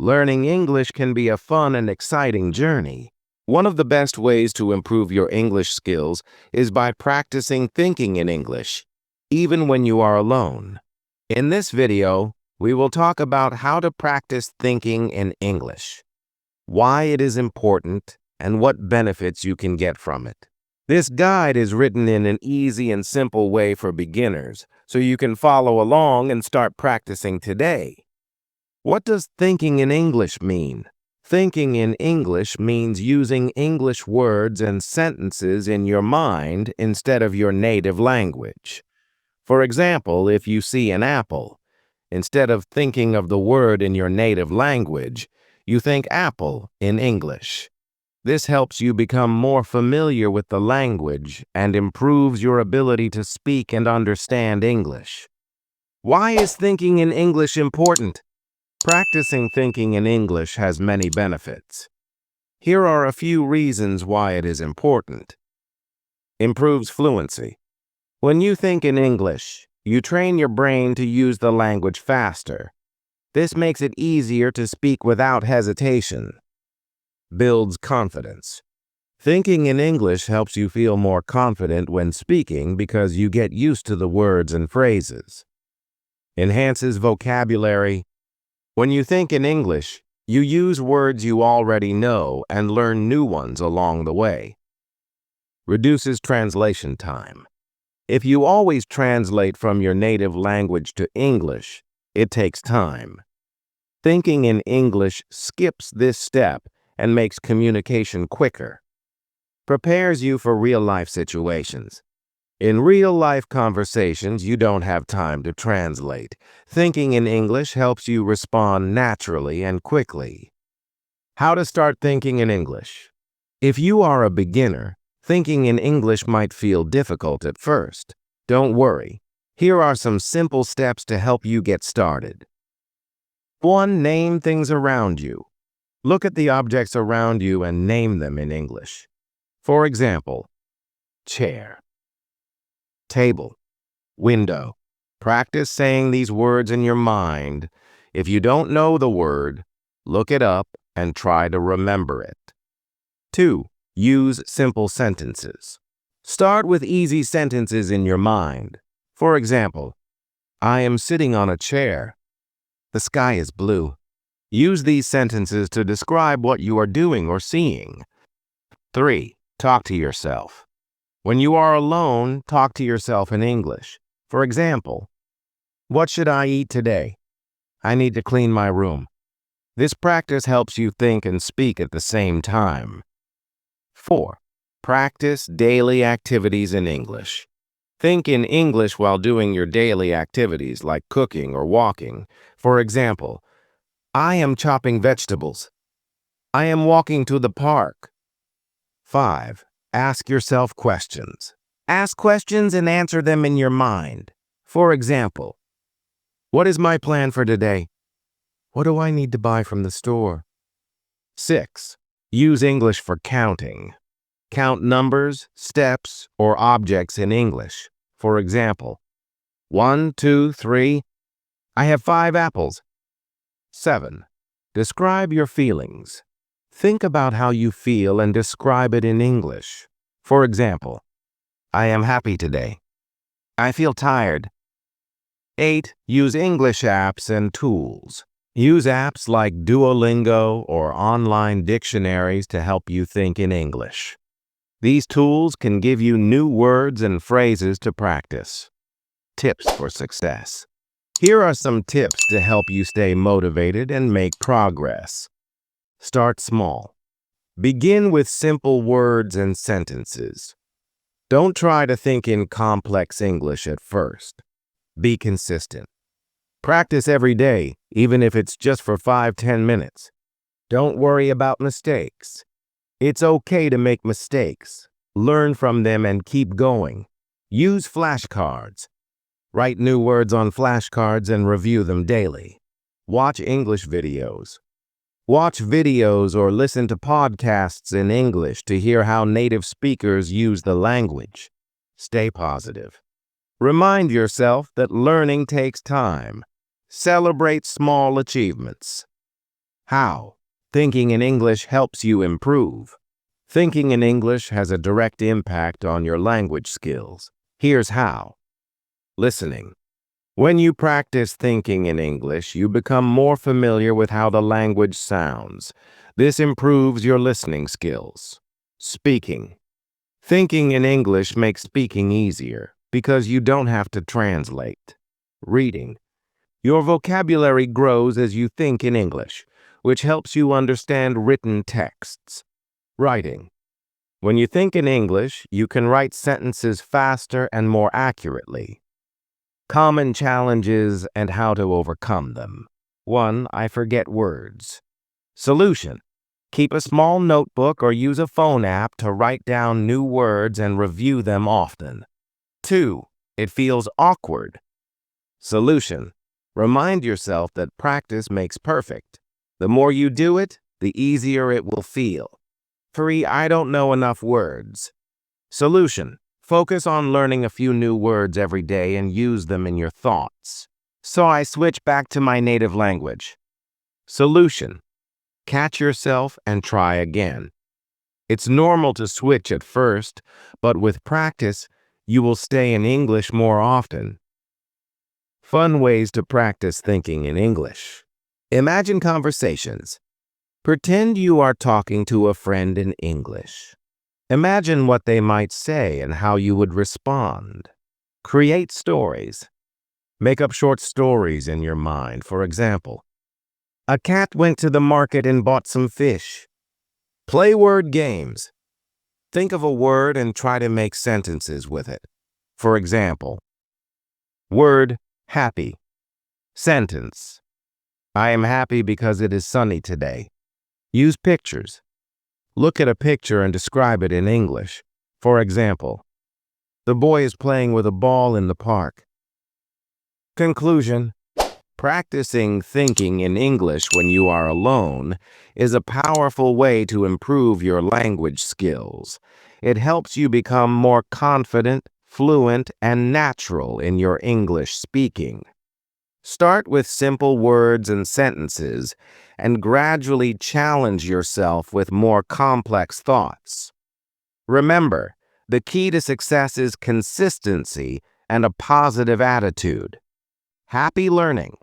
Learning English can be a fun and exciting journey. One of the best ways to improve your English skills is by practicing thinking in English, even when you are alone. In this video, we will talk about how to practice thinking in English, why it is important, and what benefits you can get from it. This guide is written in an easy and simple way for beginners, so you can follow along and start practicing today. What does thinking in English mean? Thinking in English means using English words and sentences in your mind instead of your native language. For example, if you see an apple, instead of thinking of the word in your native language, you think apple in English. This helps you become more familiar with the language and improves your ability to speak and understand English. Why is thinking in English important? Practicing thinking in English has many benefits. Here are a few reasons why it is important. Improves fluency. When you think in English, you train your brain to use the language faster. This makes it easier to speak without hesitation. Builds confidence. Thinking in English helps you feel more confident when speaking because you get used to the words and phrases. Enhances vocabulary. When you think in English, you use words you already know and learn new ones along the way. Reduces translation time. If you always translate from your native language to English, it takes time. Thinking in English skips this step and makes communication quicker. Prepares you for real-life situations. In real-life conversations, you don't have time to translate. Thinking in English helps you respond naturally and quickly. How to start thinking in English. If you are a beginner, thinking in English might feel difficult at first. Don't worry. Here are some simple steps to help you get started. 1. Name things around you. Look at the objects around you and name them in English. For example, chair, table, window. Practice saying these words in your mind. If you don't know the word, look it up and try to remember it. 2. Use simple sentences. Start with easy sentences in your mind. For example, I am sitting on a chair. The sky is blue. Use these sentences to describe what you are doing or seeing. 3. Talk to yourself. When you are alone, talk to yourself in English. For example, what should I eat today? I need to clean my room. This practice helps you think and speak at the same time. 4. Practice daily activities in English. Think in English while doing your daily activities like cooking or walking. For example, I am chopping vegetables. I am walking to the park. 5. Ask yourself questions. Ask questions and answer them in your mind. For example, what is my plan for today? What do I need to buy from the store? 6. Use English for counting. Count numbers, steps, or objects in English. For example, 1, 2, 3. I have 5 apples. 7. Describe your feelings. Think about how you feel and describe it in English. For example, I am happy today. I feel tired. 8. Use English apps and tools. Use apps like Duolingo or online dictionaries to help you think in English. These tools can give you new words and phrases to practice. Tips for success. Here are some tips to help you stay motivated and make progress. Start small. Begin with simple words and sentences. Don't try to think in complex English at first. Be consistent. Practice every day, even if it's just for 5-10 minutes. Don't worry about mistakes. It's okay to make mistakes. Learn from them and keep going. Use flashcards. Write new words on flashcards and review them daily. Watch English videos. Watch videos or listen to podcasts in English to hear how native speakers use the language. Stay positive. Remind yourself that learning takes time. Celebrate small achievements. How? Thinking in English helps you improve. Thinking in English has a direct impact on your language skills. Here's how. Listening. When you practice thinking in English, you become more familiar with how the language sounds. This improves your listening skills. Speaking. Thinking in English makes speaking easier because you don't have to translate. Reading. Your vocabulary grows as you think in English, which helps you understand written texts. Writing. When you think in English, you can write sentences faster and more accurately. Common challenges and how to overcome them. 1. I forget words. Solution. Keep a small notebook or use a phone app to write down new words and review them often. 2. It feels awkward. Solution. Remind yourself that practice makes perfect. The more you do it, the easier it will feel. 3. I don't know enough words. Solution. Focus on learning a few new words every day and use them in your thoughts. So I switch back to my native language. Solution. Catch yourself and try again. It's normal to switch at first, but with practice, you will stay in English more often. Fun ways to practice thinking in English. Imagine conversations. Pretend you are talking to a friend in English. Imagine what they might say and how you would respond. Create stories. Make up short stories in your mind. For example, a cat went to the market and bought some fish. Play word games. Think of a word and try to make sentences with it. For example, word happy. Sentence. I am happy because it is sunny today. Use pictures. Look at a picture and describe it in English. For example, the boy is playing with a ball in the park. Conclusion. Practicing thinking in English when you are alone is a powerful way to improve your language skills. It helps you become more confident, fluent, and natural in your English speaking. Start with simple words and sentences and gradually challenge yourself with more complex thoughts. Remember, the key to success is consistency and a positive attitude. Happy learning!